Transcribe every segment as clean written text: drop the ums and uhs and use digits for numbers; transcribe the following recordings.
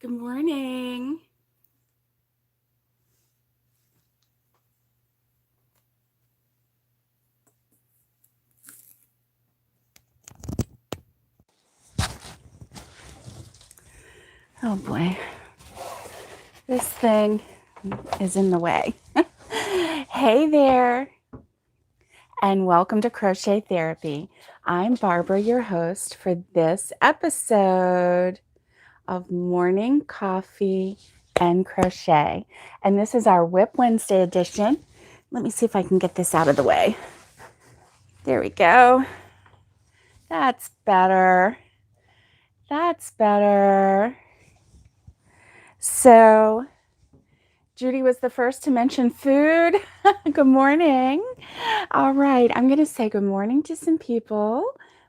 Good morning. Oh boy, this thing is in the way. Hey there, and welcome to Crochet Therapy. I'm Barbara, your host for this episode of Morning Coffee and Crochet. And this is our Wip Wednesday edition. Let me see if I can get this out of the way. There we go. That's better. That's better. So, Judy was the first to mention food. Good morning. All right, I'm going to say good morning to some people.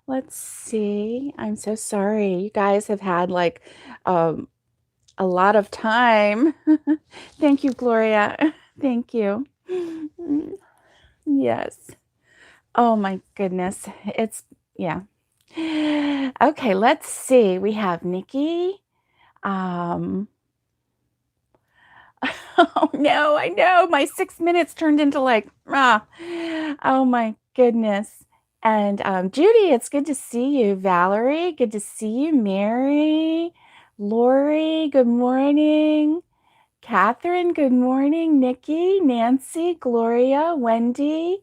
Let's see. I'm so sorry. You guys have had like um, a lot of time. Thank you, Gloria. Thank you. Yes. Oh my goodness. Yeah. Okay, let's see. We have Nikki. Um, Oh no, I know. My 6 minutes turned into oh my goodness. And Judy, it's good to see you. Valerie, good to see you. Mary, Lori, good morning. Catherine, good morning. Nikki, Nancy, Gloria, Wendy.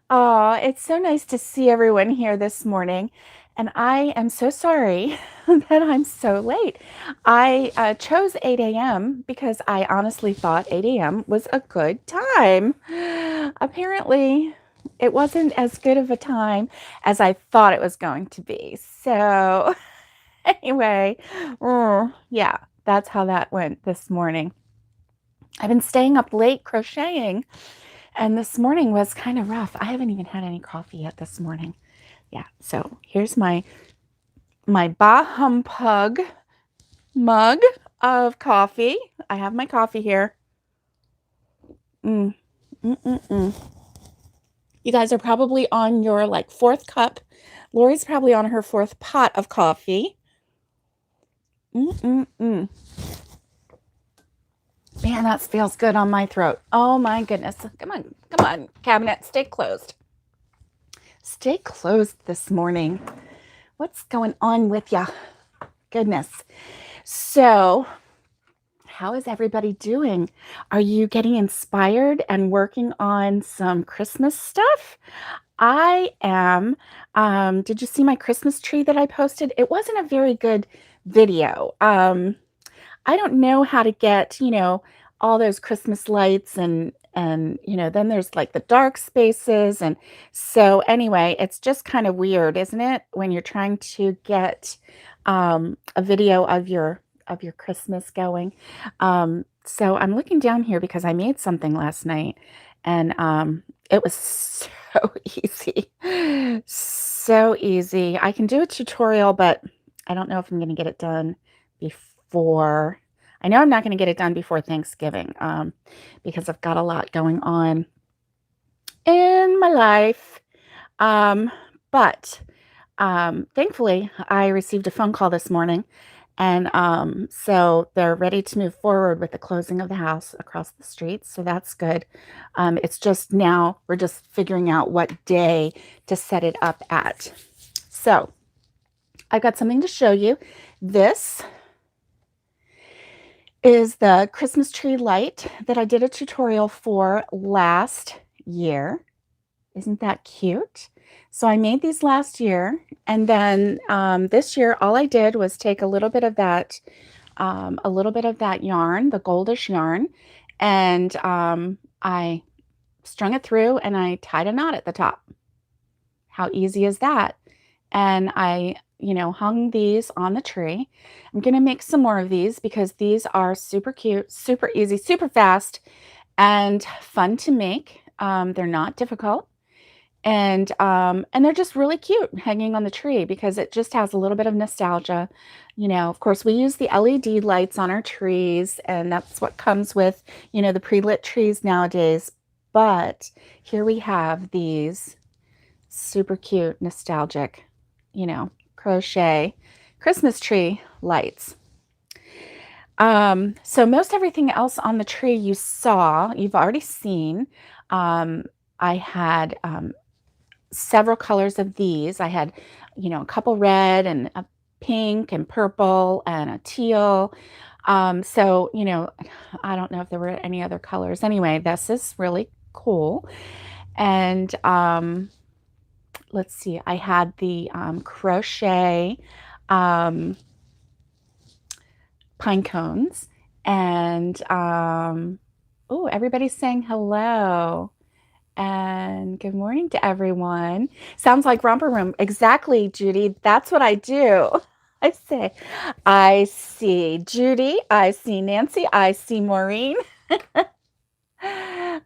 Oh, it's so nice to see everyone here this morning. And I am so sorry that I'm so late. I chose 8 a.m. because I honestly thought 8 a.m. was a good time. Apparently, it wasn't as good of a time as I thought it was going to be. So, anyway, yeah, that's how that went this morning. I've been staying up late crocheting, and this morning was kind of rough. I haven't even had any coffee yet this morning. Yeah, so here's my Bah Humpug mug of coffee. I have my coffee here. Mm, mm, mm, mm. You guys are probably on your fourth cup. Lori's probably on her fourth pot of coffee. Man, that feels good on my throat. Oh my goodness. Come on, cabinet, stay closed. Stay closed this morning. What's going on with ya? Goodness. So, how is everybody doing? Are you getting inspired and working on some Christmas stuff? I am. Did you see my Christmas tree that I posted? It wasn't a very good video. I don't know how to get, all those Christmas lights and then there's like the dark spaces. And so anyway, it's just kind of weird, isn't it? When you're trying to get a video of your Christmas going. So I'm looking down here because I made something last night, and it was so easy. So easy. I can do a tutorial, but I don't know if I'm going to get it done before. I know I'm not going to get it done before Thanksgiving because I've got a lot going on in my life. But thankfully, I received a phone call this morning, and so they're ready to move forward with the closing of the house across the street. So that's good. It's just now we're just figuring out what day to set it up at. So I've got something to show you. This is the Christmas tree light that I did a tutorial for last year. Isn't that cute? So I made these last year, and then this year all I did was take a little bit of that yarn, the goldish yarn, and I strung it through and I tied a knot at the top. How easy is that? And I, hung these on the tree. I'm going to make some more of these because these are super cute, super easy, super fast, and fun to make. They're not difficult. And they're just really cute hanging on the tree because it just has a little bit of nostalgia. Of course, we use the LED lights on our trees, and that's what comes with, the pre-lit trees nowadays. But here we have these super cute, nostalgic, crochet Christmas tree lights. So most everything else on the tree you've already seen. Um, I had several colors of these. I had, a couple red and a pink and purple and a teal. So, I don't know if there were any other colors. Anyway, this is really cool. And let's see, I had the crochet um, pine cones. And oh, everybody's saying hello. And good morning to everyone. Sounds like romper room. Exactly, Judy. That's what I do. I say, I see Judy. I see Nancy. I see Maureen.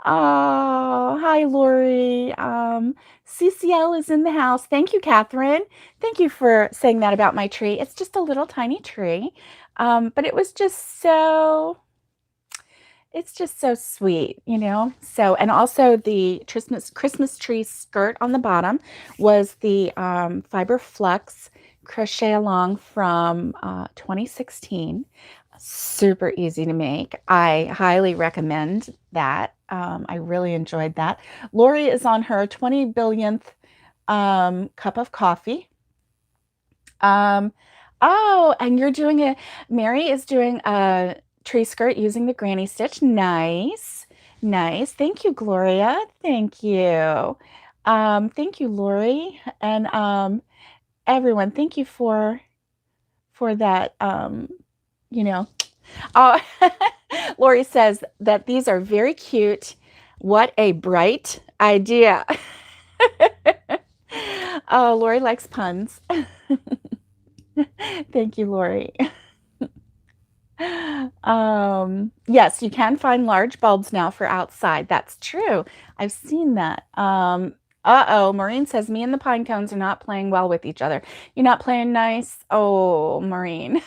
Oh, hi, Lori. CCL is in the house. Thank you, Catherine. Thank you for saying that about my tree. It's just a little tiny tree, but it was just so it's just so sweet, So, and also the Christmas tree skirt on the bottom was the Fiber Flux crochet along from 2016. Super easy to make. I highly recommend that. I really enjoyed that. Lori is on her 20 billionth cup of coffee. Oh, and Mary is doing a tree skirt using the granny stitch. Nice. Nice. Thank you, Gloria. Thank you. Thank you, Lori. And everyone, thank you for that. You know. Oh, Lori says that these are very cute. What a bright idea. Oh, Lori likes puns. Thank you, Lori. Yes, you can find large bulbs now for outside. That's true. I've seen that. Uh-oh, Maureen says, me and the pine cones are not playing well with each other. You're not playing nice? Oh, Maureen.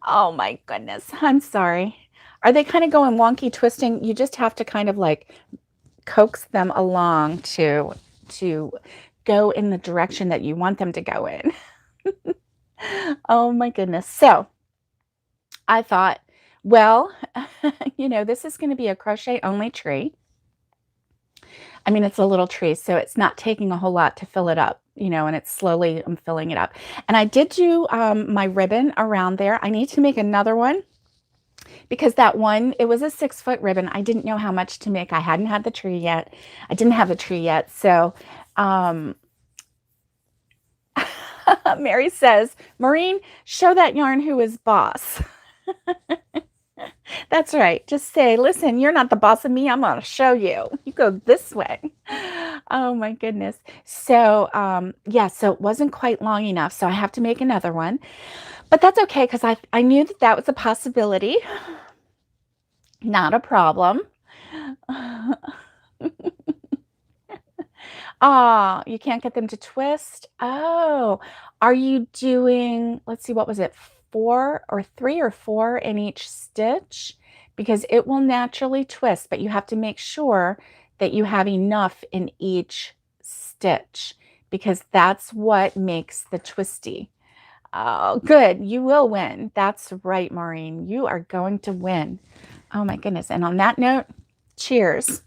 Oh my goodness. I'm sorry. Are they kind of going wonky, twisting? You just have to kind of like coax them along to go in the direction that you want them to go in. Oh my goodness. So I thought, well, this is going to be a crochet only tree. I mean, it's a little tree, so it's not taking a whole lot to fill it up, and I'm filling it up. And I did do my ribbon around there. I need to make another one because that one, it was a 6-foot ribbon. I didn't know how much to make. I hadn't had the tree yet. I didn't have the tree yet. So, Mary says, Maureen, show that yarn who is boss. That's right. Just say, listen, you're not the boss of me. I'm going to show you. You go this way. Oh my goodness. So, yeah, so it wasn't quite long enough. So I have to make another one, but that's okay. Cause I knew that was a possibility. Not a problem. Ah, you can't get them to twist. Oh, are you doing, let's see, what was it? 3 or 4 in each stitch? Because it will naturally twist, but you have to make sure that you have enough in each stitch because that's what makes the twisty. Oh, good. You will win. That's right, Maureen. You are going to win. Oh my goodness. And on that note, cheers.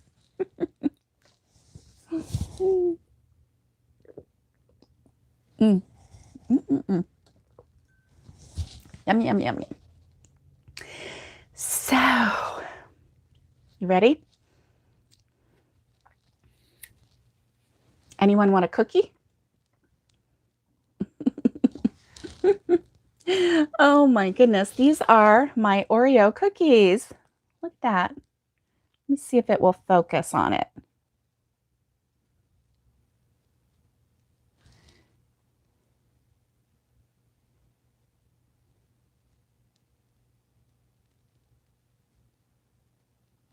Mm. Mm-mm-mm. Yum, yum, yum, yum. So, you ready? Anyone want a cookie? Oh my goodness. These are my Oreo cookies. Look at that. Let me see if it will focus on it.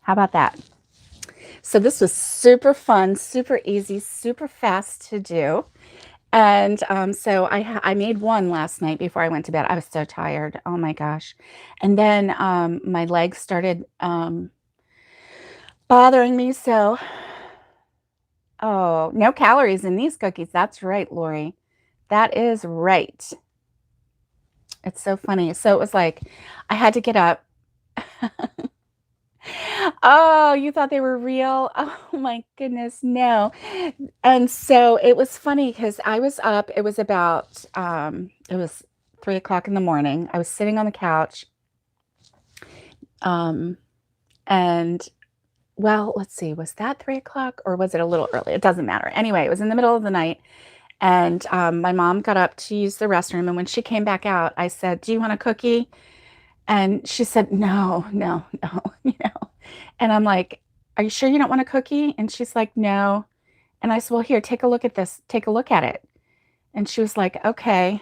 How about that? So this was super fun, super easy, super fast to do. And so I made one last night before I went to bed. I was so tired. Oh my gosh. And then my legs started bothering me. So, oh, no calories in these cookies. That's right, Lori. That is right. It's so funny. So it was like, I had to get up. Oh, you thought they were real? Oh my goodness, no. And so it was funny because I was up. It was about, it was 3 o'clock in the morning. I was sitting on the couch. Um, and well, let's see, was that 3 o'clock or was it a little early? It doesn't matter. Anyway, it was in the middle of the night. And my mom got up to use the restroom. And when she came back out, I said, "Do you want a cookie?" And she said, "No, no, no," you know. And I'm like, "Are you sure you don't want a cookie?" And she's like, "No." And I said, "Well, here, take a look at this. Take a look at it." And she was like, "Okay."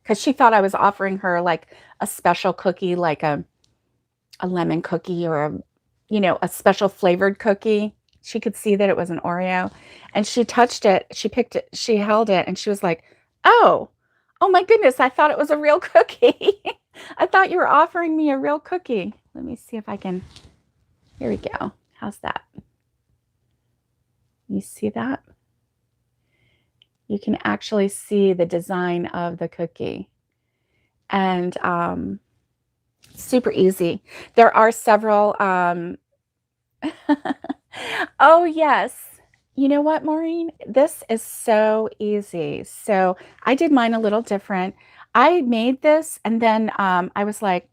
Because she thought I was offering her like a special cookie, like a lemon cookie or a special flavored cookie. She could see that it was an Oreo. And she touched it, she picked it, she held it, and she was like, oh my goodness, I thought it was a real cookie. I thought you were offering me a real cookie. Let me see if I can, here we go. How's that? You see that? You can actually see the design of the cookie. And super easy. There are several, oh yes. You know what, Maureen? This is so easy. So I did mine a little different. I made this and then I was like,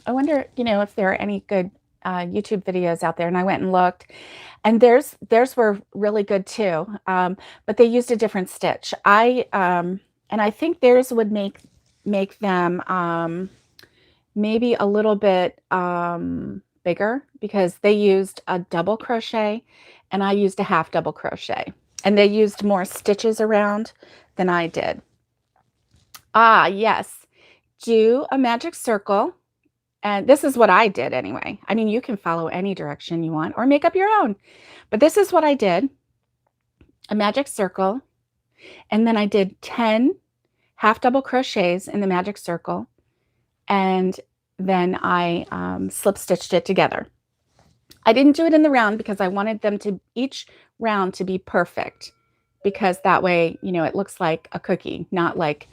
I wonder, if there are any good YouTube videos out there. And I went and looked, and theirs were really good too. But they used a different stitch. And I think theirs would make them maybe a little bit bigger because they used a double crochet and I used a half double crochet, and they used more stitches around than I did. Ah, yes. Do a magic circle. And this is what I did anyway. I mean, you can follow any direction you want or make up your own, but this is what I did. A magic circle. And then I did 10 half double crochets in the magic circle. And then I slip stitched it together. I didn't do it in the round because I wanted them to, each round to be perfect, because that way, it looks like a cookie, not like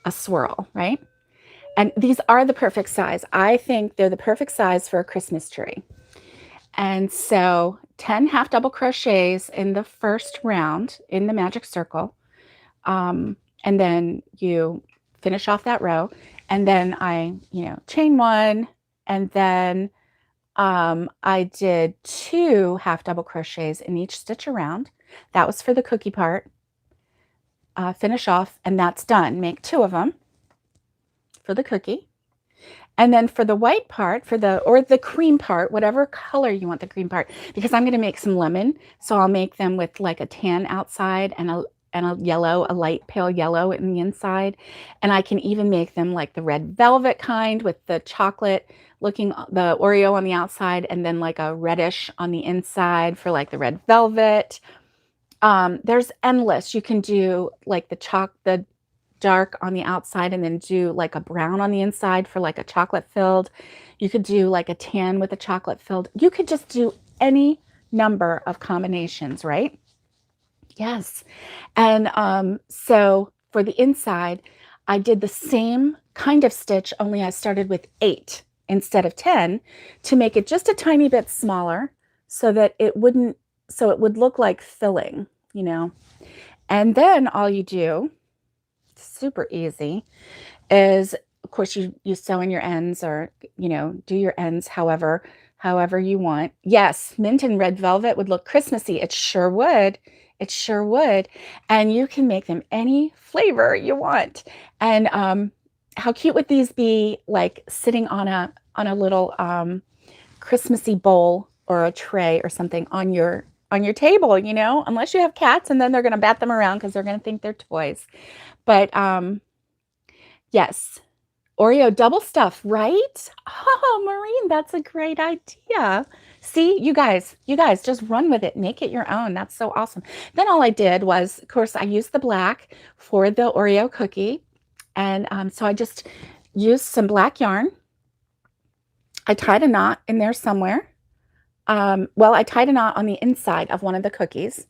a swirl, right? And these are the perfect size. I think they're the perfect size for a Christmas tree. And so 10 half double crochets in the first round in the magic circle. And then you finish off that row. And then I, chain one, and then I did 2 half double crochets in each stitch around. That was for the cookie part. Finish off, and that's done. Make 2 of them for the cookie. And then for the white part, or the cream part, whatever color you want the cream part, because I'm going to make some lemon. So I'll make them with like a tan outside and a yellow, a light pale yellow in the inside. And I can even make them like the red velvet kind with the chocolate looking, the Oreo on the outside, and then like a reddish on the inside for like the red velvet. There's endless. You can do like the dark on the outside and then do like a brown on the inside for like a chocolate filled. You could do like a tan with a chocolate filled. You could just do any number of combinations, right? Yes. And so for the inside, I did the same kind of stitch, only I started with 8 instead of 10 to make it just a tiny bit smaller so that it would look like filling, And then all you do, super easy, is of course you sew in your ends, or do your ends however you want. Yes, mint and red velvet would look Christmassy. It sure would. And you can make them any flavor you want. And how cute would these be, like sitting on a little Christmassy bowl or a tray or something on your table, unless you have cats, and then they're going to bat them around because they're going to think they're toys. But yes, Oreo double stuff, right? Oh, Maureen, that's a great idea. See, you guys just run with it. Make it your own. That's so awesome. Then all I did was, of course, I used the black for the Oreo cookie. And so I just used some black yarn. I tied a knot in there somewhere. Well, I tied a knot on the inside of one of the cookies.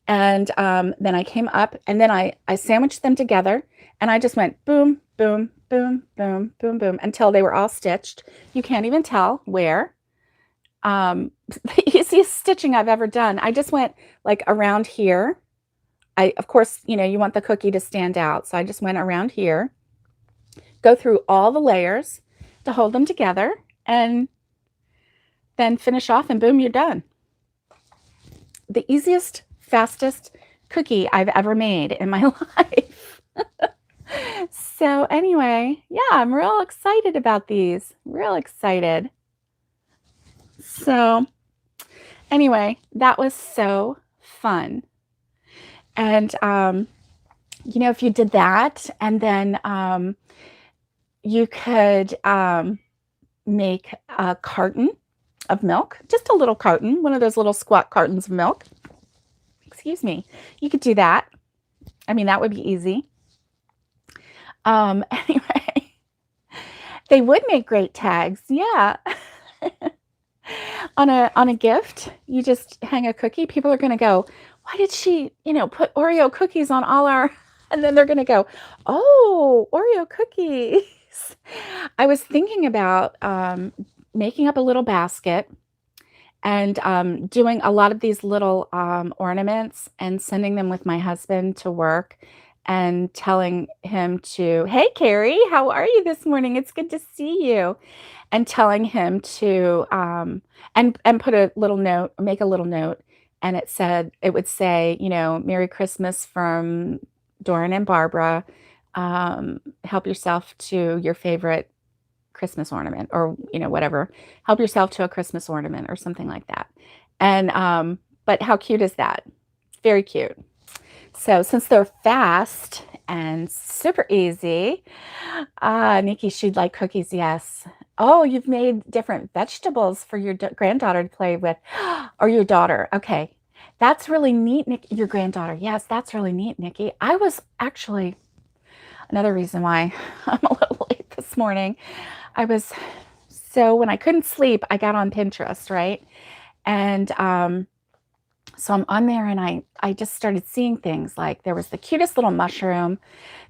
And then I came up, and then I sandwiched them together, and I just went boom, boom, boom, boom, boom, boom, until they were all stitched. You can't even tell where. The easiest stitching I've ever done. I just went like around here. Of course, you want the cookie to stand out. So I just went around here, go through all the layers to hold them together, and then finish off, and boom, you're done. The easiest, fastest cookie I've ever made in my life. So anyway, yeah, I'm real excited about these. Real excited. So anyway, that was so fun. And, if you did that, and then you could make a carton of milk, just a little carton, one of those little squat cartons of milk. Excuse me. You could do that. I mean, that would be easy. Anyway, they would make great tags. Yeah. On a gift, you just hang a cookie. People are going to go, why did she, put Oreo cookies on all our, and then they're going to go, oh, Oreo cookies. I was thinking about making up a little basket and doing a lot of these little ornaments and sending them with my husband to work and telling him to, hey, Carrie, how are you this morning? It's good to see you. And telling him to, and put a little note, make a little note. And it would say, Merry Christmas from Doran and Barbara. Help yourself to your favorite Christmas ornament, or, whatever. Help yourself to a Christmas ornament or something like that. And, but how cute is that? Very cute. So since they're fast and super easy, Nikki, she'd like cookies. Yes. Oh, you've made different vegetables for your granddaughter to play with, or your daughter. Okay. That's really neat, Nikki. Your granddaughter. Yes, that's really neat, Nikki. I was actually, another reason why I'm a little late this morning. When I couldn't sleep, I got on Pinterest, right? And so I'm on there, and I just started seeing things like there was the cutest little mushroom.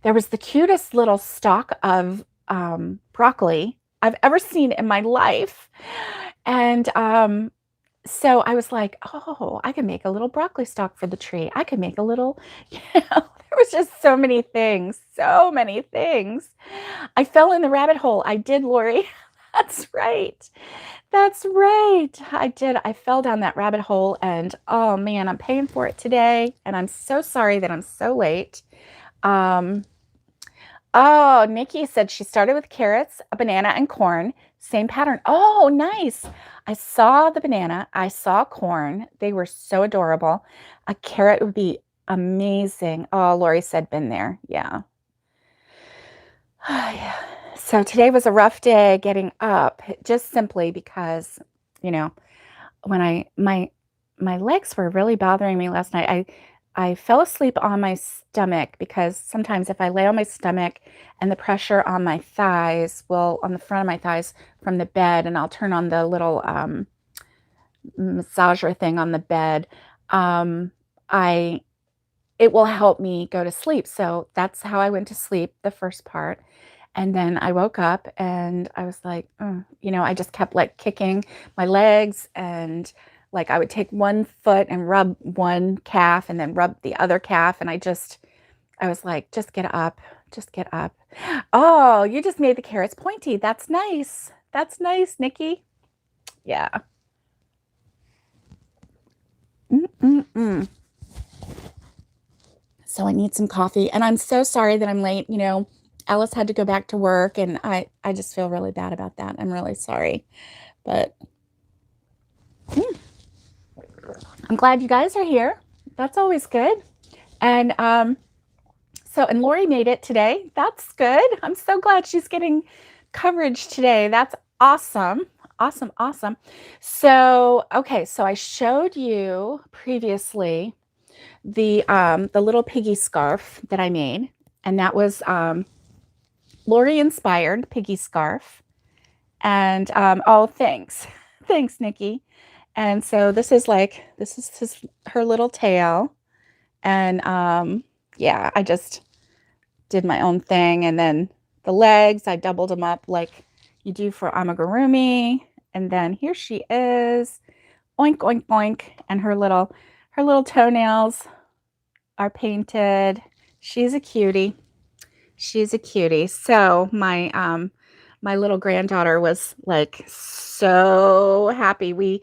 There was the cutest little stalk of broccoli I've ever seen in my life. And so I was like, oh, I could make a little broccoli stalk for the tree. I could make a little, there was just so many things, so many things. I fell in the rabbit hole. I did, Lori. That's right. That's right. I did. I fell down that rabbit hole, and oh man, I'm paying for it today. And I'm so sorry that I'm so late. Oh, Nikki said she started with carrots, a banana, and corn. Same pattern. Oh, nice. I saw the banana. I saw corn. They were so adorable. A carrot would be amazing. Oh, Lori said been there. Yeah. Yeah. So today was a rough day getting up, just simply because, when my legs were really bothering me last night. I fell asleep on my stomach, because sometimes if I lay on my stomach and the pressure on my thighs on the front of my thighs from the bed, and I'll turn on the little massager thing on the bed, it will help me go to sleep. So that's how I went to sleep the first part. And then I woke up and I was like, I just kept like kicking my legs, and like I would take one foot and rub one calf and then rub the other calf. And I was like, just get up, just get up. Oh, you just made the carrots pointy. That's nice. That's nice, Nikki. Yeah. So I need some coffee, and I'm so sorry that I'm late. Alice had to go back to work, and I just feel really bad about that. I'm really sorry, but I'm glad you guys are here. That's always good. And and Lori made it today. That's good. I'm so glad she's getting coverage today. That's awesome. Awesome. Awesome. So, okay. So I showed you previously the little piggy scarf that I made, and that was Lori inspired piggy scarf. And oh, thanks. Thanks, Nikki. And so this is her little tail. And yeah, I just did my own thing, and then the legs, I doubled them up like you do for amigurumi. And then here she is, oink, oink, oink. And her little toenails are painted. She's a cutie. She's a cutie. So my little granddaughter was like so happy. We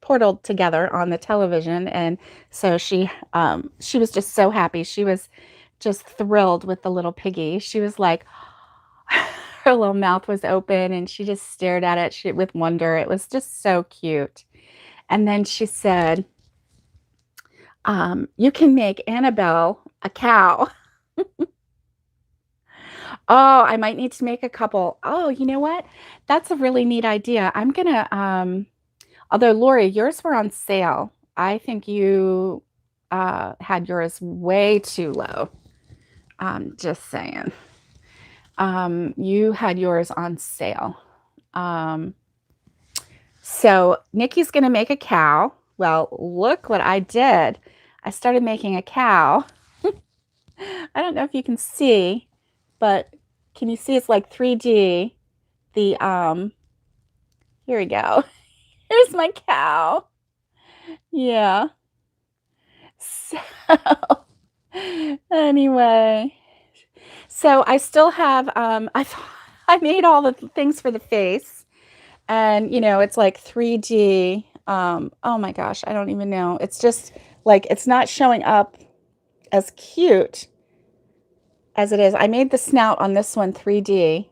portaled together on the television, and so she was just so happy. She was just thrilled with the little piggy. She was like, her little mouth was open, and she just stared at it with wonder. It was just so cute. And then she said, "You can make Annabelle a cow." Oh, I might need to make a couple. Oh, you know what? That's a really neat idea. I'm gonna although Lori, yours were on sale. I think you had yours way too low. Just saying. You had yours on sale. So Nikki's gonna make a cow. Well, look what I did. I started making a cow. I don't know if you can see, but can you see it's like 3D? Here we go. Here's my cow. Yeah. So anyway, so I still have I made all the things for the face, and it's like 3D. Oh my gosh, I don't even know. It's just like it's not showing up as cute as it is. I made the snout on this one 3D.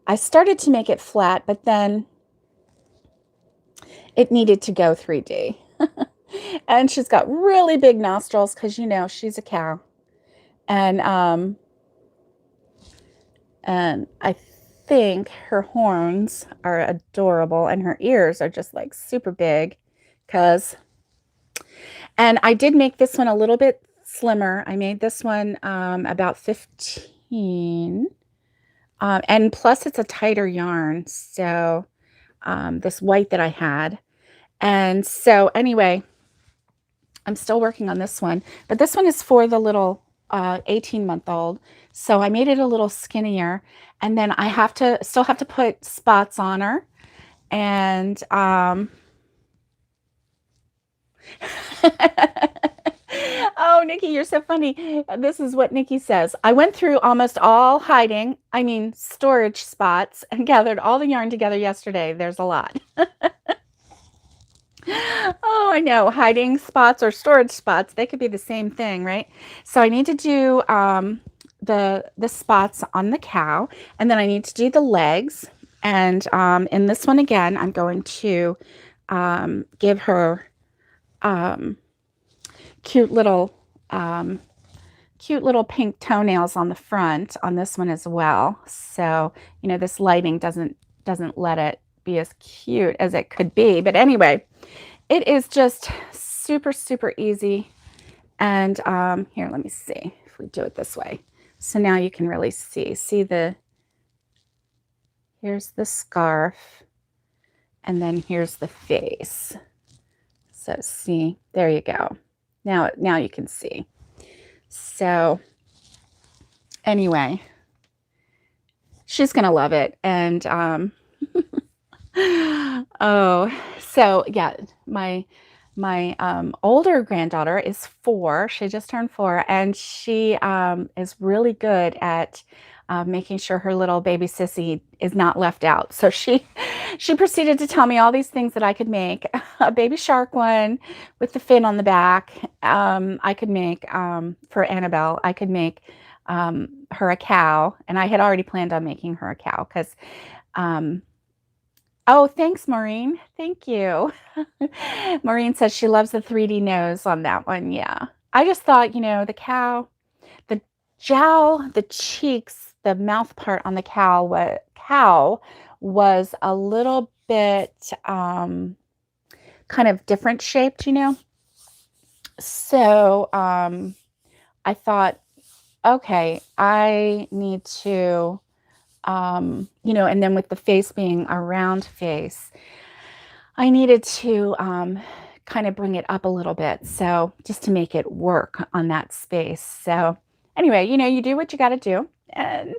I started to make it flat, but then it needed to go 3D. And she's got really big nostrils because she's a cow. And I think her horns are adorable, and her ears are just like super big and I did make this one a little bit slimmer. I made this one about 15. And plus it's a tighter yarn. So this white that I had. And so anyway, I'm still working on this one, but this one is for the little 18-month-old. So I made it a little skinnier, and then I still have to put spots on her. And oh, Nikki, you're so funny. This is what Nikki says. I went through almost all storage spots and gathered all the yarn together yesterday. There's a lot. Oh, I know. Hiding spots or storage spots, they could be the same thing, right? So I need to do the spots on the cow, and then I need to do the legs. And in this one again, I'm going to give her cute little pink toenails on the front on this one as well. So this lighting doesn't let it be as cute as it could be. But anyway, it is just super, super easy. And here, let me see if we do it this way. So now you can really see here's the scarf, and then here's the face. So see, there you go. Now you can see. So anyway, she's going to love it. And oh, so yeah, my older granddaughter is 4. She just turned 4, and she is really good at making sure her little baby sissy is not left out. So she proceeded to tell me all these things that I could make. A baby shark one with the fin on the back. I could make for Annabelle. I could make her a cow, and I had already planned on making her a cow because. Oh, thanks, Maureen. Thank you. Maureen says she loves the 3D nose on that one. Yeah. I just thought, the cow, the jowl, the cheeks, the mouth part on the cow was a little bit kind of different shaped, So I thought, okay, I need to and then with the face being a round face, I needed to kind of bring it up a little bit. So just to make it work on that space. So anyway, you do what you got to do. And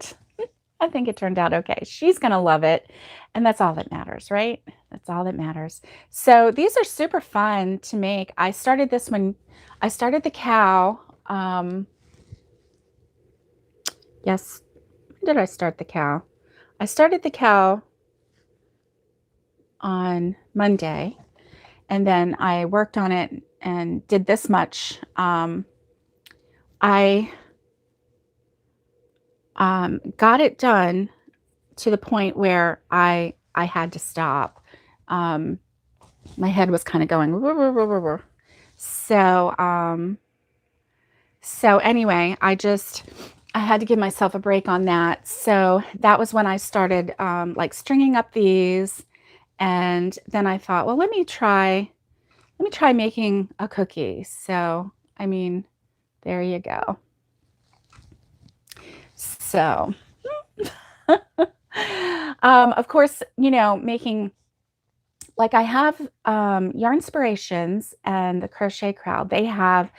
I think it turned out okay. She's going to love it. And that's all that matters, right? That's all that matters. So these are super fun to make. I started this when I started the cow. Yes. When did I start the cow? I started the cow on Monday, and then I worked on it and did this much. I got it done to the point where I had to stop. My head was kind of going. Woo, woo, woo, woo, woo. So anyway, I had to give myself a break on that. So that was when I started like stringing up these, and then I thought, well, let me try making a cookie. So I mean, there you go. So of course, making, like, I have Yarn Inspirations and the Crochet Crowd. They have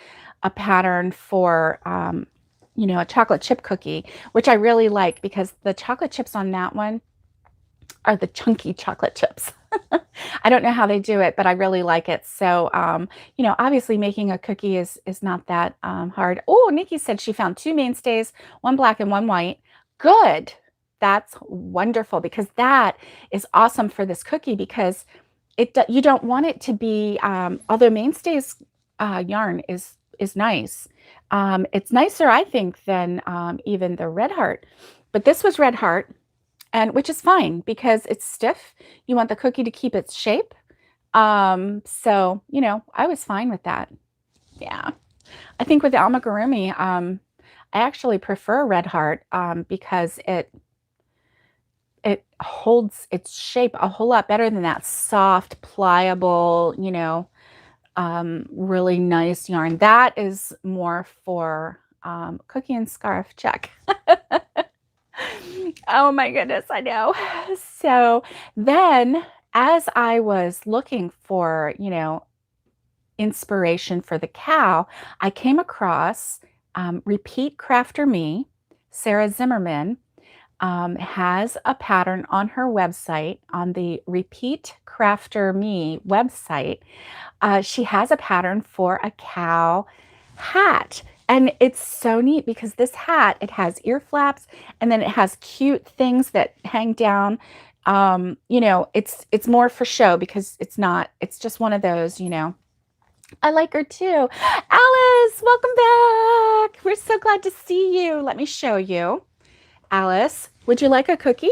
a pattern for, a chocolate chip cookie, which I really like because the chocolate chips on that one are the chunky chocolate chips. I don't know how they do it, but I really like it. So, obviously making a cookie is not that hard. Oh, Nikki said she found 2 mainstays, one black and one white. Good. That's wonderful, because that is awesome for this cookie, because you don't want it to be, although mainstays yarn is nice. It's nicer, I think, than even the Red Heart. But this was Red Heart, and which is fine because it's stiff. You want the cookie to keep its shape. So, I was fine with that. Yeah. I think with the amigurumi, I actually prefer Red Heart because it holds its shape a whole lot better than that soft, pliable, really nice yarn. That is more for cookie and scarf. Check. Oh my goodness, I know. So then, as I was looking for, inspiration for the cow, I came across Repeat Crafter Me. Sarah Zimmerman has a pattern on her website, on the Repeat Crafter Me website. She has a pattern for a cow hat. And it's so neat because this hat, it has ear flaps, and then it has cute things that hang down. It's more for show because it's just one of those, I like her too. Alice, welcome back. We're so glad to see you. Let me show you. Alice, would you like a cookie?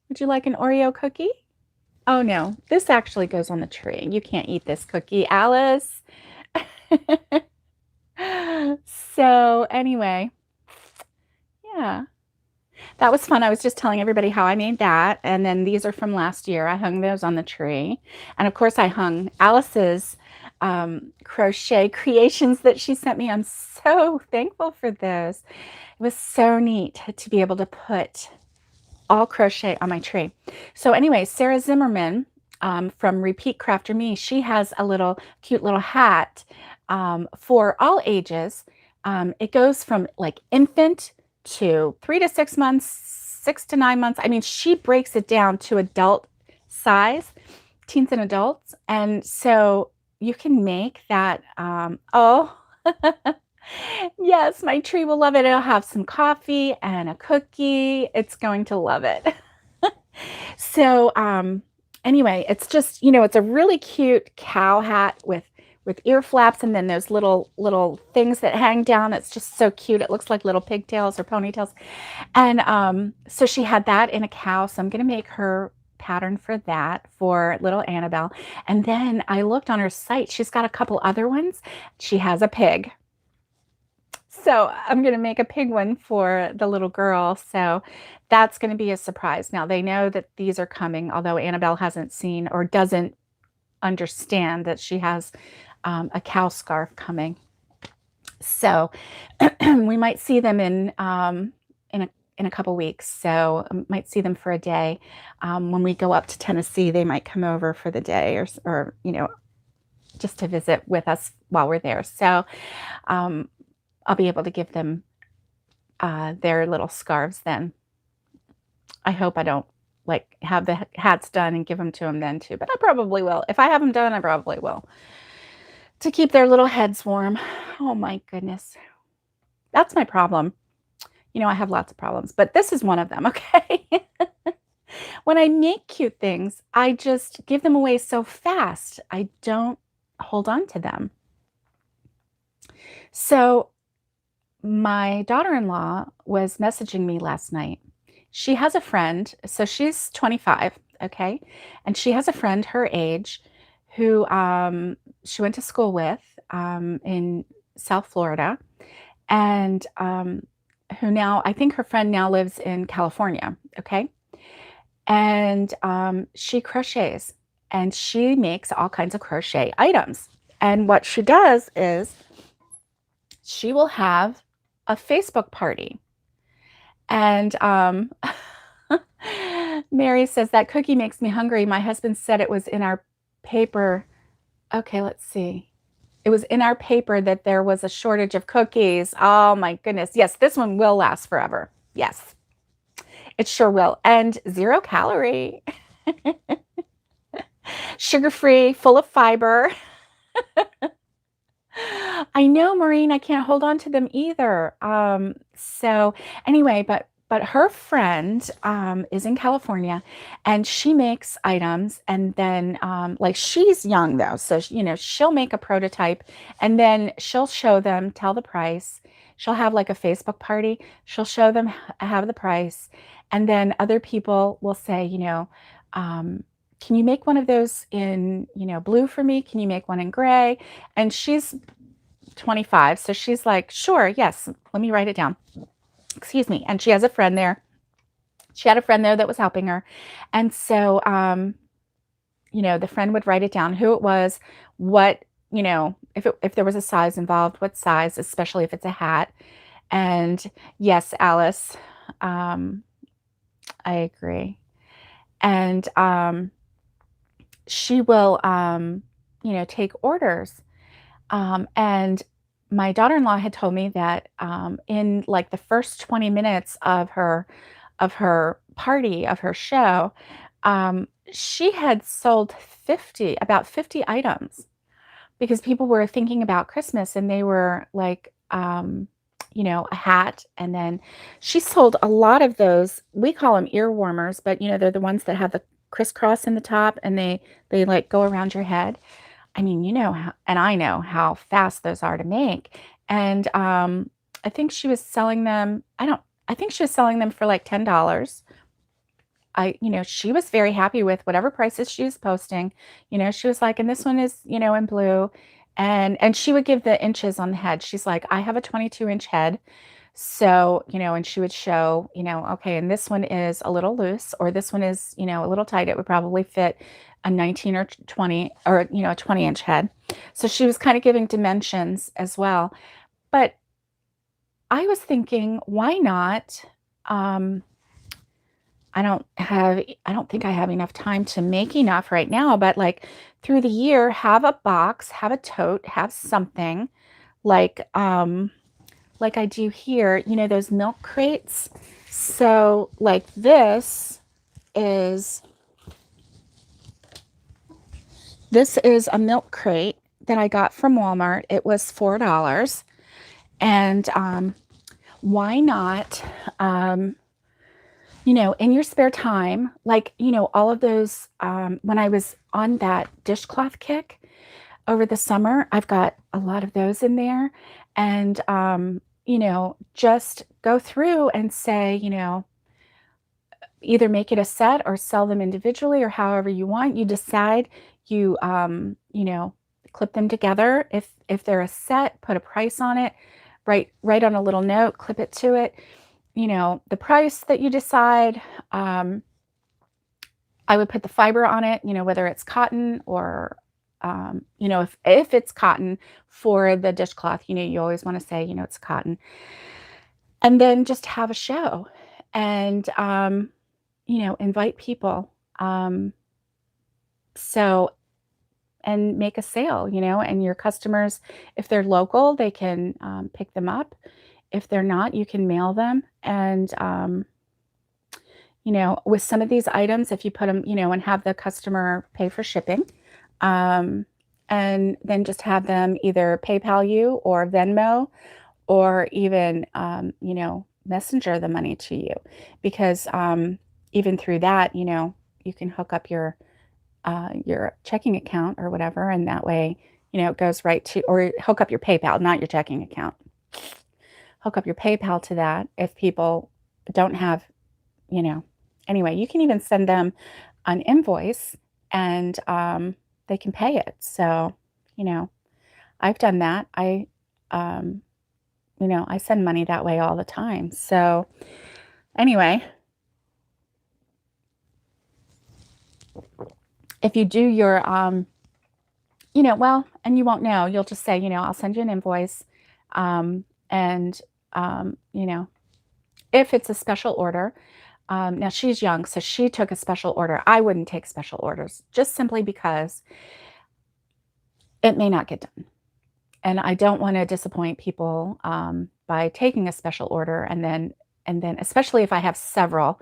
Would you like an Oreo cookie? Oh no, this actually goes on the tree. You can't eat this cookie, Alice. So anyway, yeah, that was fun. I was just telling everybody how I made that. And then these are from last year. I hung those on the tree. And of course I hung Alice's crochet creations that she sent me. I'm so thankful for those. It was so neat to be able to put all crochet on my tree. So anyway, Sarah Zimmerman from Repeat Crafter Me, she has a cute little hat for all ages. It goes from like infant to 3 to 6 months, 6 to 9 months. I mean, she breaks it down to adult size, teens and adults. And so you can make that. Oh, yes, my tree will love it. It'll have some coffee and a cookie. It's going to love it. So anyway, it's just, it's a really cute cow hat with ear flaps, and then those little things that hang down. It's just so cute. It looks like little pigtails or ponytails. And so she had that in a cow. So I'm going to make her pattern for that for little Annabelle. And then I looked on her site. She's got a couple other ones. She has a pig. So I'm going to make a pig one for the little girl. So that's going to be a surprise. Now they know that these are coming, although Annabelle hasn't seen or doesn't understand that she has a cow scarf coming. So we might see them in a couple weeks. So I might see them for a day. When we go up to Tennessee, they might come over for the day or just to visit with us while we're there. So I'll be able to give them their little scarves then. I hope I don't like have the hats done and give them to them then too, but I probably will. If I have them done, I probably will, to keep their little heads warm. Oh my goodness. That's my problem. You know, I have lots of problems, but this is one of them, okay? When I make cute things, I just give them away so fast. I don't hold on to them. So my daughter-in-law was messaging me last night. She has a friend, so she's 25, okay? And she has a friend her age who she went to school with in South Florida, and who now, I think her friend now lives in California, okay? And she crochets, and she makes all kinds of crochet items. And what she does is she will have a Facebook party. And Mary says, that cookie makes me hungry. My husband said it was in our paper. Okay, let's see. It was in our paper that there was a shortage of cookies. Oh my goodness. Yes, this one will last forever. Yes, it sure will. And 0 calorie, sugar-free, full of fiber. I know, Maureen, I can't hold on to them either. So anyway, but her friend is in California, and she makes items, and then like, she's young though, so you know, she'll make a prototype, and then she'll show them, tell the price. She'll have like a Facebook party. She'll show them, have the price, and then other people will say, you know, can you make one of those in, you know, blue for me? Can you make one in gray? And she's 25, so she's like, sure, yes, let me write it down. Excuse me. And she has a friend there. She had a friend there that was helping her. And so, you know, the friend would write it down, who it was, what, you know, if there was a size involved, what size, especially if it's a hat. And yes, Alice, I agree. And she will, you know, take orders. And my daughter-in-law had told me that in like the first 20 minutes of her party, of her show, she had sold about 50 items, because people were thinking about Christmas, and they were like, you know, a hat. And then she sold a lot of those. We call them ear warmers, but you know, they're the ones that have the crisscross in the top, and they like go around your head. I mean, you know, and I know how fast those are to make. And I think she was selling them. I think she was selling them for like $10. You know, she was very happy with whatever prices she was posting. You know, she was like, and this one is, you know, in blue. And she would give the inches on the head. She's like, I have a 22-inch head. So, you know, and she would show, you know, okay, and this one is a little loose, or this one is, you know, a little tight. It would probably fit a 19 or 20, or, you know, a 20-inch head. So she was kind of giving dimensions as well. But I was thinking, why not? I don't think I have enough time to make enough right now, but like through the year, have a box, have a tote, have something like I do here, you know, those milk crates. So like this is a milk crate that I got from Walmart. It was $4. And why not, you know, in your spare time, like, you know, all of those, when I was on that dishcloth kick over the summer, I've got a lot of those in there. And, you know, just go through and say, you know, either make it a set or sell them individually, or however you want. You decide. You, you know, clip them together. If they're a set, put a price on it, write on a little note, clip it to it. You know, the price that you decide. I would put the fiber on it, you know, whether it's cotton or, you know, if it's cotton for the dishcloth, you know, you always want to say, you know, it's cotton. And then just have a show, and, you know, invite people. So make a sale, and your customers, if they're local, they can pick them up. If they're not, you can mail them. And, with some of these items, if you put them, and have the customer pay for shipping, um, and then just have them either PayPal you or Venmo, or even, messenger the money to you, because even through that, you can hook up your checking account or whatever, and that way, it goes right to, or hook up your PayPal, not your checking account. Hook up your PayPal to that if people don't have, anyway, you can even send them an invoice, and they can pay it. So, I've done that. I send money that way all the time. So anyway, if you do your, and you won't know, you'll just say, I'll send you an invoice. And, if it's a special order, now she's young, so she took a special order. I wouldn't take special orders, just simply because it may not get done. And I don't want to disappoint people by taking a special order, and then especially if I have several,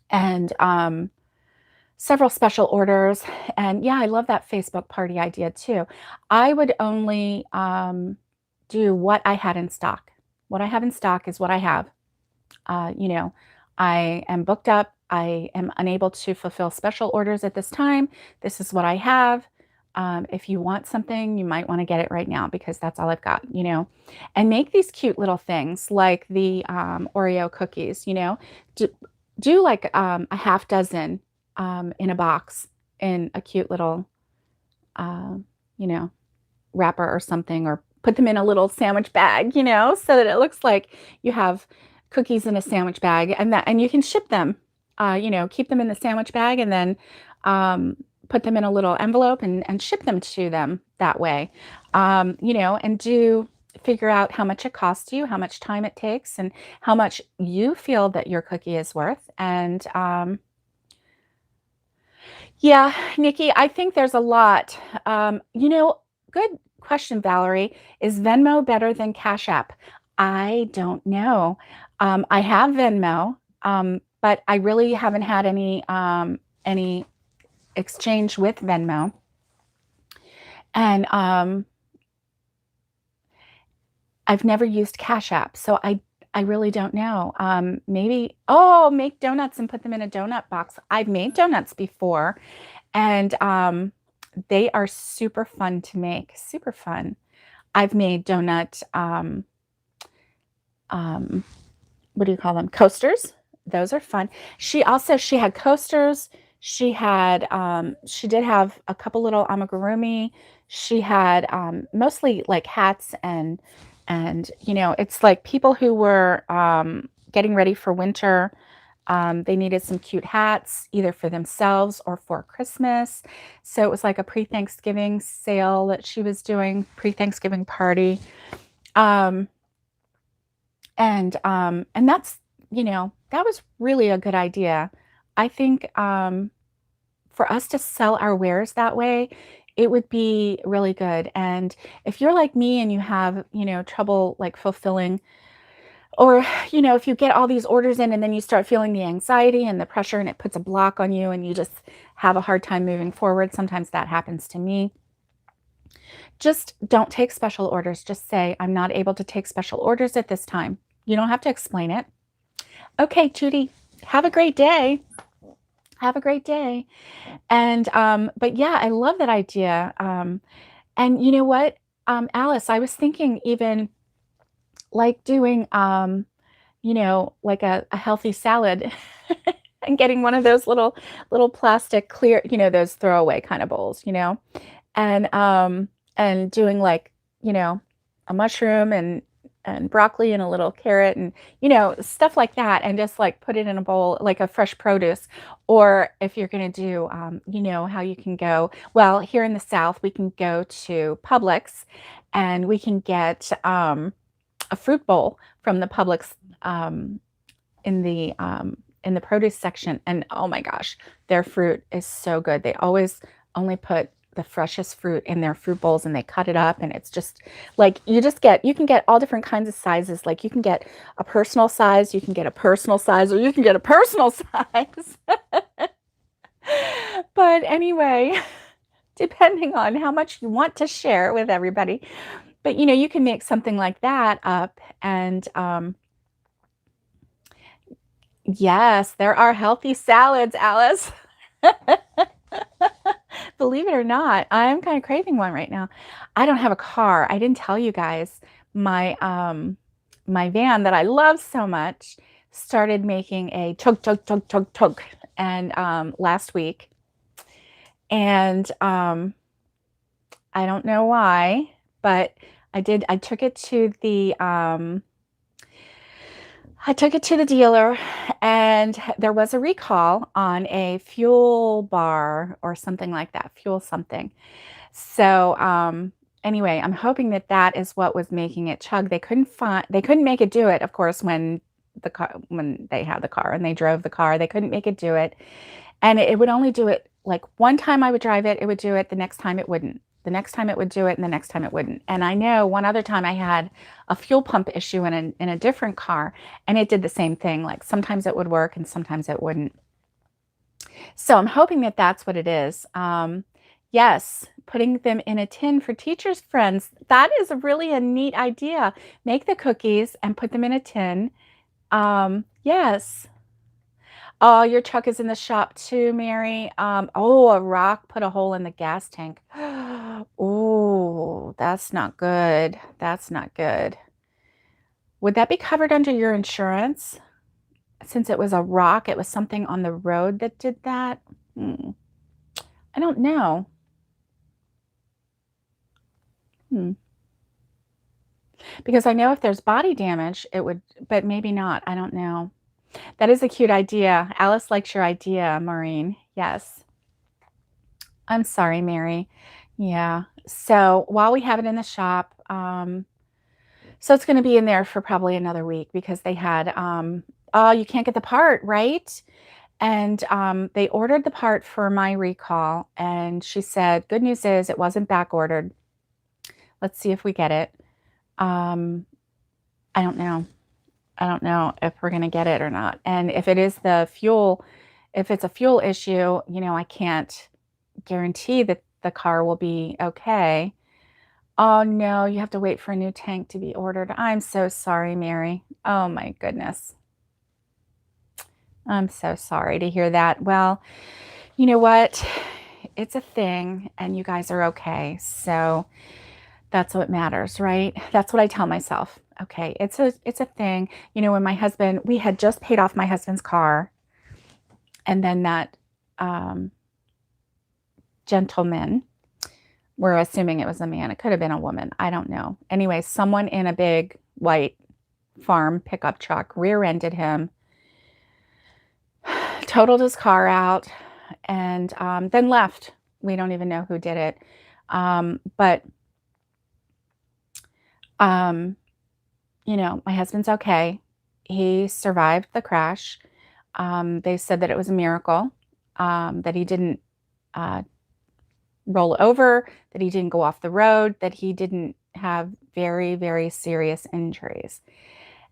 and several special orders. And yeah, I love that Facebook party idea too. I would only do what I had in stock. What I have in stock is what I have. I am booked up. I am unable to fulfill special orders at this time. This is what I have. If you want something, you might want to get it right now, because that's all I've got, and make these cute little things like the Oreo cookies, do like a half dozen in a box, in a cute little, wrapper or something, or put them in a little sandwich bag, so that it looks like you have cookies in a sandwich bag, and you can ship them, keep them in the sandwich bag, and then put them in a little envelope and ship them to them that way, and figure out how much it costs you, how much time it takes, and how much you feel that your cookie is worth. And yeah, Nikki, I think there's a lot. Good question, Valerie. Is Venmo better than Cash App? I don't know. I have Venmo, but I really haven't had any exchange with Venmo. And I've never used Cash App, so I really don't know. Maybe, make donuts and put them in a donut box. I've made donuts before, and they are super fun to make. Super fun. I've made donut, what do you call them? Coasters. Those are fun. She had coasters. She did have a couple little amigurumi. She had mostly like hats, and it's like people who were getting ready for winter. They needed some cute hats, either for themselves or for Christmas. So it was like a pre-Thanksgiving sale that she was doing, pre-Thanksgiving party. And that's, that was really a good idea. I think for us to sell our wares that way, it would be really good. And if you're like me and you have, trouble like fulfilling, or, if you get all these orders in and then you start feeling the anxiety and the pressure, and it puts a block on you and you just have a hard time moving forward. Sometimes that happens to me. Just don't take special orders. Just say, I'm not able to take special orders at this time. You don't have to explain it. Okay, Judy, have a great day. Have a great day. And, but yeah, I love that idea. And you know what, Alice, I was thinking even like doing, like a healthy salad and getting one of those little plastic clear, those throwaway kind of bowls, and doing like, a mushroom and broccoli and a little carrot and, stuff like that. And just like put it in a bowl, like a fresh produce. Or if you're going to do, how you can go, well, here in the South, we can go to Publix and we can get a fruit bowl from the Publix in the produce section. And oh my gosh, their fruit is so good. They always only put the freshest fruit in their fruit bowls, and they cut it up, and it's just like you can get all different kinds of sizes. Like you can get a personal size, you can get a personal size, or you can get a personal size. But anyway, depending on how much you want to share with everybody. But you can make something like that up. And yes, there are healthy salads, Alice. Believe it or not, I'm kind of craving one right now. I don't have a car. I didn't tell you guys. My van that I love so much started making a chug chug chug chug chug and last week. And I don't know why, but I took it to the dealer, and there was a recall on a fuel bar or something like that, fuel something. So anyway, I'm hoping that is what was making it chug. They couldn't make it do it, of course, when they had the car and they drove the car, they couldn't make it do it. And it would only do it like one time I would drive it, it would do it, the next time it wouldn't. The next time it would do it, and the next time it wouldn't. And I know one other time I had a fuel pump issue in a different car, and it did the same thing. Like sometimes it would work and sometimes it wouldn't. So I'm hoping that's what it is. Yes, putting them in a tin for teachers' friends. That is really a neat idea. Make the cookies and put them in a tin. Yes. Oh, your truck is in the shop too, Mary. Oh, a rock put a hole in the gas tank. Oh, that's not good. That's not good. Would that be covered under your insurance? Since it was a rock, it was something on the road that did that? I don't know. Because I know if there's body damage, it would, but maybe not. I don't know. That is a cute idea. Alice likes your idea, Maureen. Yes. I'm sorry, Mary. Yeah. So while we have it in the shop, so it's going to be in there for probably another week because they had, oh, you can't get the part, right? And they ordered the part for my recall, and she said, good news is it wasn't back ordered. Let's see if we get it. I don't know. I don't know if we're going to get it or not. And if it is if it's a fuel issue, I can't guarantee that the car will be okay. Oh no, you have to wait for a new tank to be ordered. I'm so sorry, Mary. Oh my goodness. I'm so sorry to hear that. Well, you know what? It's a thing and you guys are okay. So that's what matters, right? That's what I tell myself. Okay, it's a thing. When we had just paid off my husband's car, and then that gentleman, we're assuming it was a man. It could have been a woman. I don't know. Anyway, someone in a big white farm pickup truck rear-ended him, totaled his car out, and then left. We don't even know who did it. But my husband's okay. He survived the crash. They said that it was a miracle, that he didn't roll over, that he didn't go off the road, that he didn't have very, very serious injuries.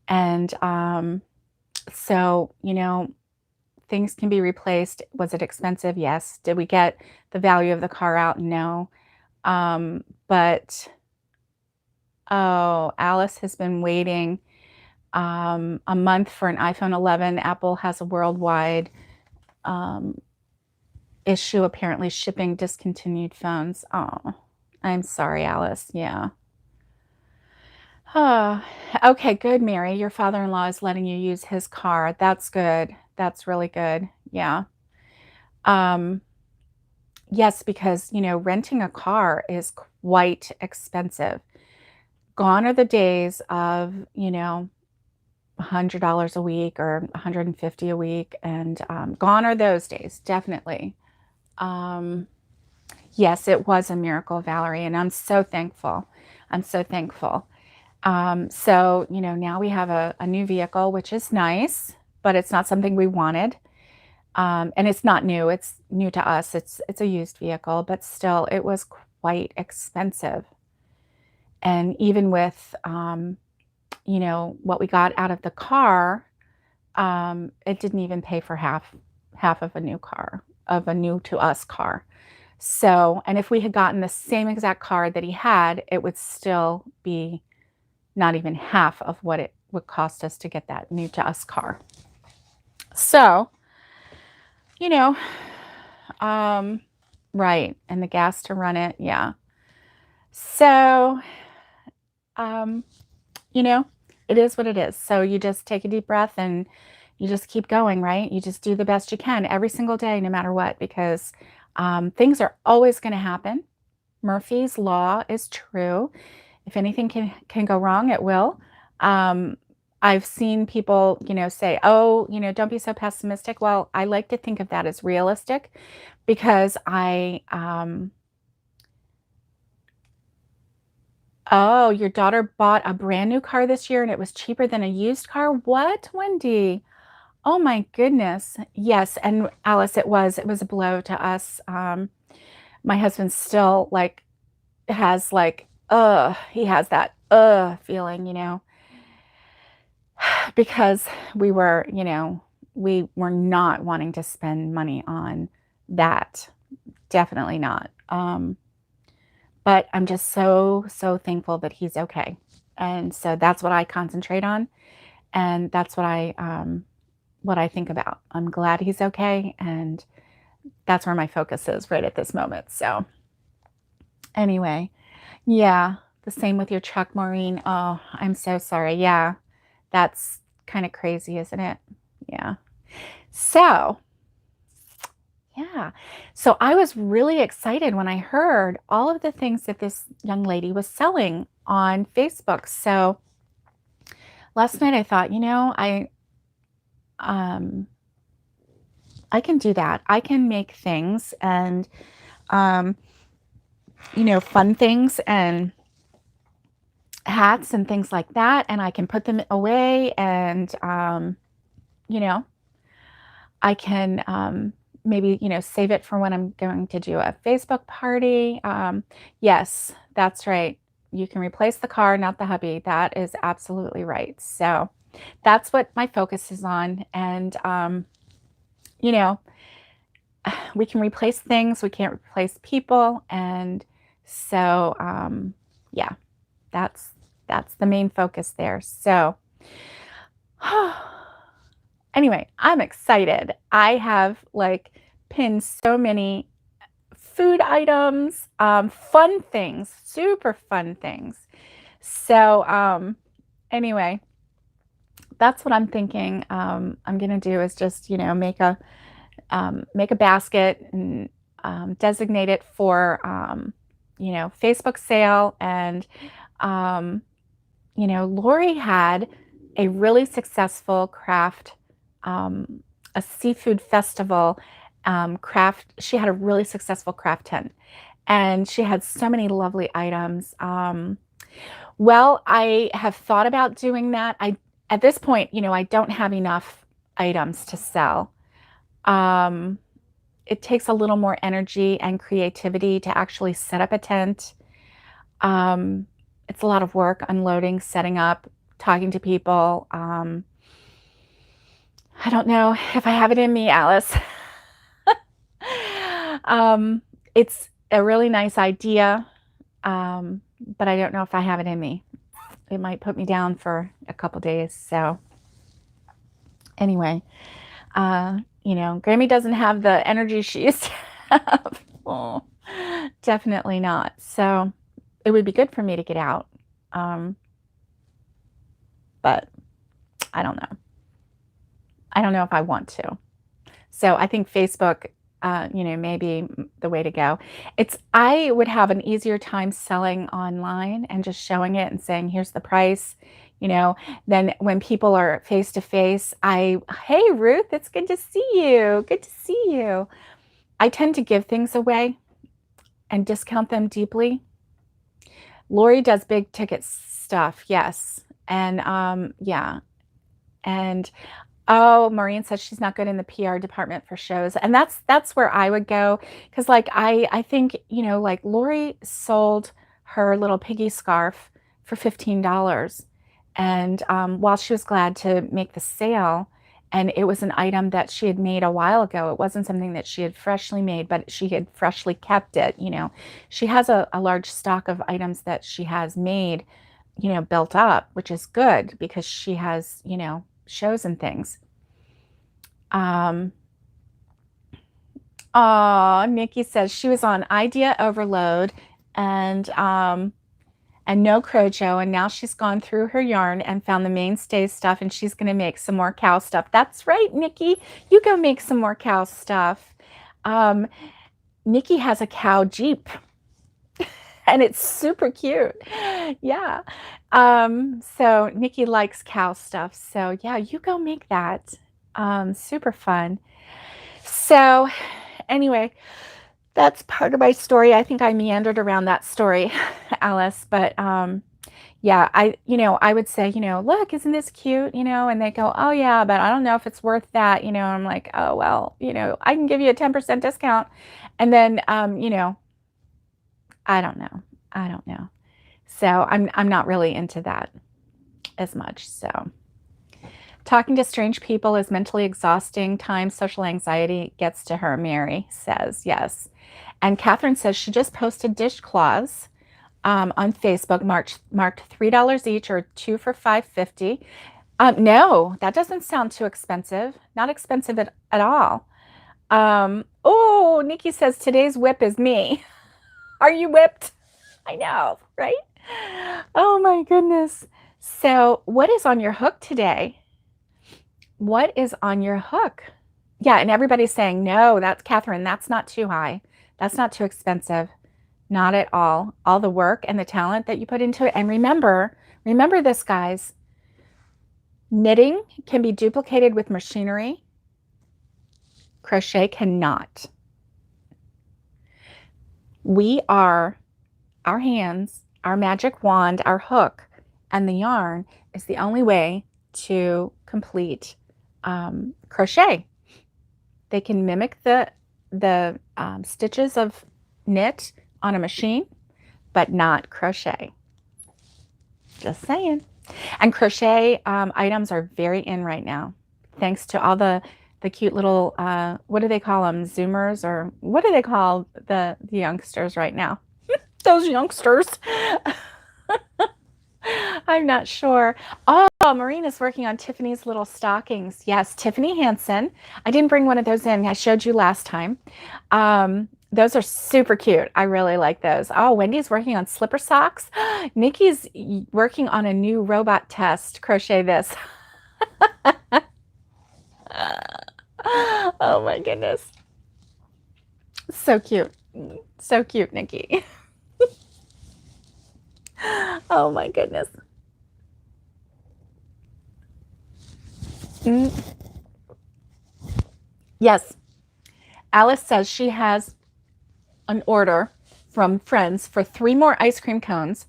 And so, things can be replaced. Was it expensive? Yes. Did we get the value of the car out? No. But Alice has been waiting a month for an iPhone 11. Apple has a worldwide issue, apparently shipping discontinued phones. Oh, I'm sorry, Alice. Yeah. Oh, okay, good, Mary. Your father-in-law is letting you use his car. That's good. That's really good. Yeah. Yes, because, renting a car is quite expensive. Gone are the days of, $100 a week or $150 a week. And gone are those days, definitely. Yes, it was a miracle, Valerie, and I'm so thankful. I'm so thankful. So, now we have a new vehicle, which is nice, but it's not something we wanted. And it's not new. It's new to us. It's a used vehicle, but still, it was quite expensive. And even with, what we got out of the car, it didn't even pay for half of a new car, of a new to us car. So, and if we had gotten the same exact car that he had, it would still be not even half of what it would cost us to get that new to us car. So, you know, right. And the gas to run it. Yeah. So, um, it is what it is. So you just take a deep breath and you just keep going, right? You just do the best you can every single day, no matter what, because things are always going to happen. Murphy's Law is true. If anything can go wrong, it will. I've seen people, say, oh, don't be so pessimistic. Well, I like to think of that as realistic because oh, your daughter bought a brand new car this year and it was cheaper than a used car? What, Wendy? Oh my goodness. Yes, and Alice, it was a blow to us. My husband still has he has that feeling, because we were not wanting to spend money on that. Definitely not. But I'm just so, so thankful that he's okay. And so that's what I concentrate on. And that's what I think about. I'm glad he's okay. And that's where my focus is right at this moment. So anyway, yeah, the same with your truck, Maureen. Oh, I'm so sorry. Yeah, that's kind of crazy, isn't it? Yeah. So yeah. So I was really excited when I heard all of the things that this young lady was selling on Facebook. So last night I thought, I can do that. I can make things and fun things and hats and things like that, and I can put them away and I can maybe, save it for when I'm going to do a Facebook party. Yes, that's right. You can replace the car, not the hubby. That is absolutely right. So that's what my focus is on. And, we can replace things. We can't replace people. And so, yeah, that's the main focus there. So, anyway, I'm excited. I have pinned so many food items, fun things, super fun things. So anyway, that's what I'm thinking. I'm gonna do is just make a basket and designate it for Facebook sale. And Lori had a really successful craft, a seafood festival craft. She had a really successful craft tent and she had so many lovely items. Well, I have thought about doing that. At this point, I don't have enough items to sell. It takes a little more energy and creativity to actually set up a tent. It's a lot of work, unloading, setting up, talking to people. I don't know if I have it in me, Alice. It's a really nice idea, but I don't know if I have it in me. It might put me down for a couple days. So anyway, Grammy doesn't have the energy she used to have. Oh, definitely not. So it would be good for me to get out. But I don't know. I don't know if I want to. So I think Facebook, maybe the way to go. I would have an easier time selling online and just showing it and saying, here's the price, then when people are face to face, hey, Ruth, it's good to see you. Good to see you. I tend to give things away and discount them deeply. Lori does big ticket stuff. Yes. And, yeah. And Oh, Maureen says she's not good in the PR department for shows. And that's where I would go. Cause like I think, like Lori sold her little piggy scarf for $15. And while she was glad to make the sale, and it was an item that she had made a while ago, it wasn't something that she had freshly made, but she had freshly kept it. She has a large stock of items that she has made, built up, which is good because she has, shows and things. Nikki says she was on idea overload and no Crochet, and now she's gone through her yarn and found the mainstay stuff, and she's going to make some more cow stuff. That's right, Nikki. You go make some more cow stuff. Nikki has a cow Jeep, and it's super cute. Yeah. So Nikki likes cow stuff. So yeah, you go make that. Super fun. So anyway, that's part of my story. I think I meandered around that story, Alice, but yeah, I would say, look, isn't this cute? And they go, oh yeah, but I don't know if it's worth that, I'm like, oh, well, I can give you a 10% discount. And then, I don't know. So I'm not really into that as much. So talking to strange people is mentally exhausting. Time social anxiety gets to her, Mary says. Yes. And Catherine says she just posted dishcloths on Facebook, marked $3 each or 2 for $5.50. No, that doesn't sound too expensive. Not expensive at all. Oh, Nikki says today's whip is me. Are you whipped? I know, right? Oh my goodness. So what is on your hook today? What is on your hook? Yeah, and everybody's saying, no, that's Catherine. That's not too high. That's not too expensive. Not at all. All the work and the talent that you put into it. And remember this, guys. Knitting can be duplicated with machinery. Crochet cannot. Our hands, our magic wand, our hook, and the yarn is the only way to complete crochet. They can mimic the stitches of knit on a machine, but not crochet. Just saying. And crochet items are very in right now, thanks to all the cute little, what do they call them? Zoomers, or what do they call the youngsters right now? Those youngsters. I'm not sure. Oh, Marina's working on Tiffany's little stockings. Yes, Tiffany Hansen. I didn't bring one of those in. I showed you last time. Those are super cute. I really like those. Oh, Wendy's working on slipper socks. Nikki's working on a new robot test. Crochet this. Oh my goodness. So cute. So cute, Nikki. Oh my goodness. Yes. Alice says she has an order from friends for 3 more ice cream cones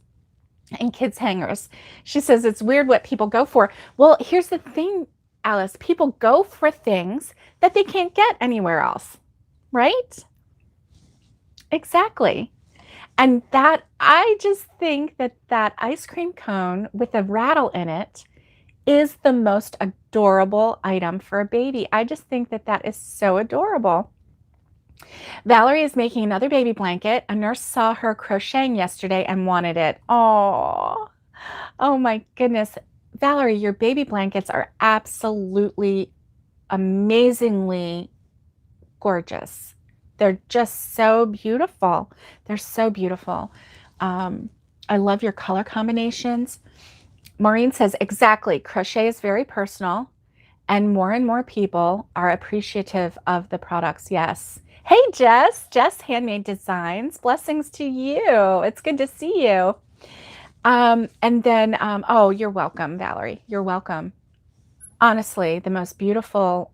and kids hangers. She says it's weird what people go for. Well, here's the thing, Alice. People go for things that they can't get anywhere else, right? Exactly. And that, I just think that ice cream cone with a rattle in it is the most adorable item for a baby. I just think that is so adorable. Valerie is making another baby blanket. A nurse saw her crocheting yesterday and wanted it. Oh my goodness. Valerie, your baby blankets are absolutely amazingly gorgeous. They're just so beautiful. They're so beautiful. I love your color combinations. Maureen says, exactly. Crochet is very personal, and more people are appreciative of the products. Yes. Hey, Jess, Handmade Designs. Blessings to you. It's good to see you. And then, oh, you're welcome, Valerie. You're welcome. Honestly, the most beautiful,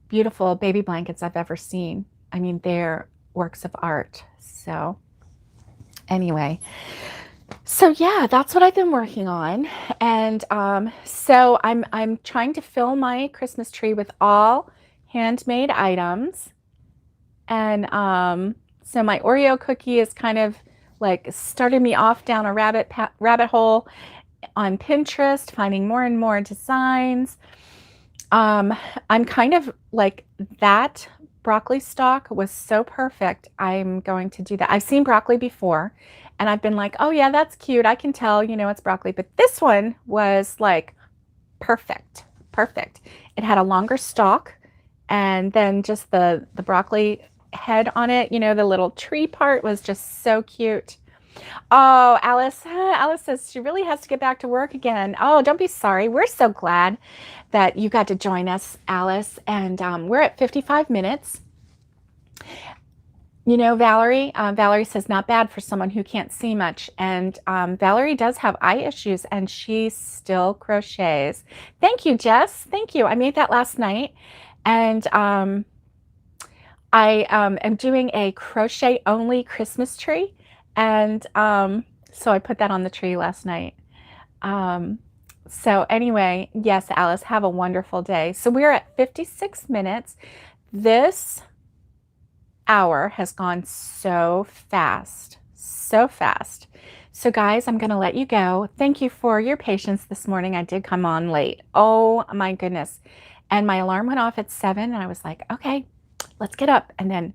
beautiful baby blankets I've ever seen. I mean, they're works of art. So anyway, So yeah, that's what I've been working on. And so I'm trying to fill my Christmas tree with all handmade items. And so my Oreo cookie is kind of like started me off down a rabbit hole on Pinterest, finding more and more designs. I'm kind of like that broccoli stalk was so perfect. I'm going to do that. I've seen broccoli before and I've been like, oh yeah, that's cute. I can tell, you know, it's broccoli. But this one was like perfect, perfect. It had a longer stalk and then just the broccoli head on it, you know, the little tree part was just so cute. Oh, Alice, Alice says she really has to get back to work again. Oh, don't be sorry. We're so glad that you got to join us, Alice. And we're at 55 minutes. You know, Valerie, Valerie says not bad for someone who can't see much. And Valerie does have eye issues and she still crochets. Thank you, Jess. Thank you. I made that last night. And I am doing a crochet only Christmas tree. And so I put that on the tree last night. So anyway, yes, Alice, have a wonderful day. So we're at 56 minutes. This hour has gone so fast, so fast. So guys, I'm going to let you go. Thank you for your patience this morning. I did come on late. Oh my goodness. And my alarm went off at 7 and I was like, okay, let's get up. And then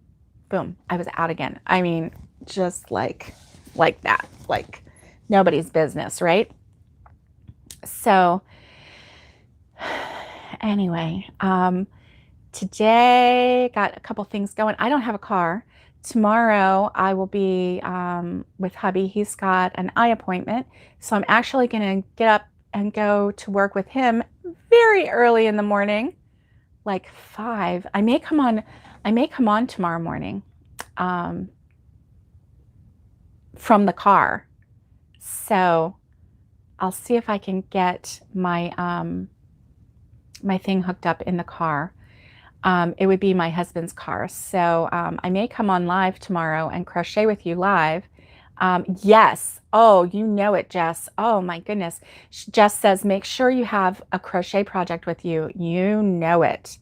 boom, I was out again. I mean, just like that, like nobody's business, right? So anyway, today got a couple things going. I don't have a car. Tomorrow I will be with hubby. He's got an eye appointment. So I'm actually going to get up and go to work with him very early in the morning, like 5. I may come on tomorrow morning from the car. So I'll see if I can get my my thing hooked up in the car. It would be my husband's car. So I may come on live tomorrow and crochet with you live. Yes. Oh, you know it, Jess. Oh my goodness. Jess says, make sure you have a crochet project with you. You know it.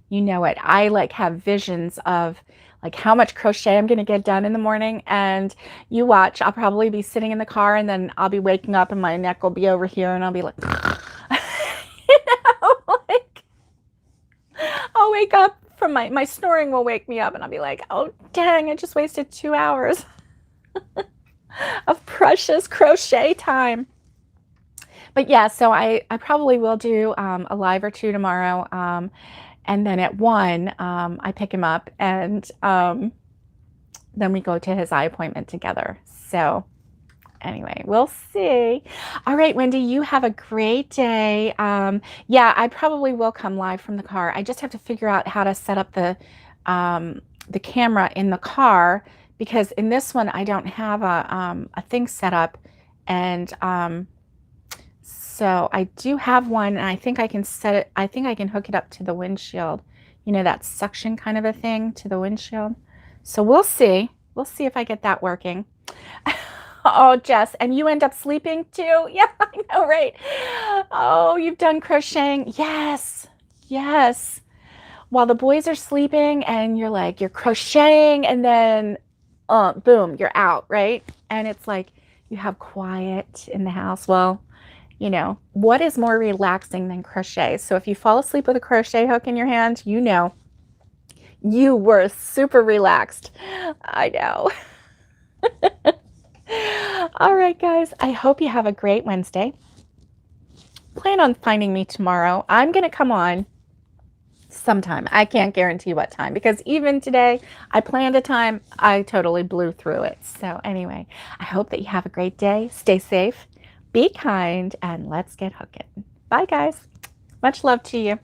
You know it. I like have visions of like how much crochet I'm going to get done in the morning. And you watch, I'll probably be sitting in the car and then I'll be waking up and my neck will be over here and I'll be like, you know, like I'll wake up from my snoring will wake me up and I'll be like, oh, dang, I just wasted 2 hours of precious crochet time. But yeah, so I probably will do a live or two tomorrow. And then at 1, I pick him up and then we go to his eye appointment together. So anyway, we'll see. All right, Wendy, you have a great day. Yeah, I probably will come live from the car. I just have to figure out how to set up the camera in the car because in this one I don't have a thing set up. And so I do have one and I think I can set it, I think I can hook it up to the windshield. You know, that suction kind of a thing to the windshield. So we'll see. We'll see if I get that working. Oh, Jess, and you end up sleeping too? Yeah, I know, right? Oh, you've done crocheting. Yes, yes. While the boys are sleeping and you're like, you're crocheting and then boom, you're out, right? And it's like you have quiet in the house. Well, you know, what is more relaxing than crochet? So if you fall asleep with a crochet hook in your hand, you know, you were super relaxed. I know. All right, guys, I hope you have a great Wednesday. Plan on finding me tomorrow. I'm going to come on sometime. I can't guarantee what time because even today I planned a time. I totally blew through it. So anyway, I hope that you have a great day. Stay safe. Be kind and let's get hooking. Bye, guys. Much love to you.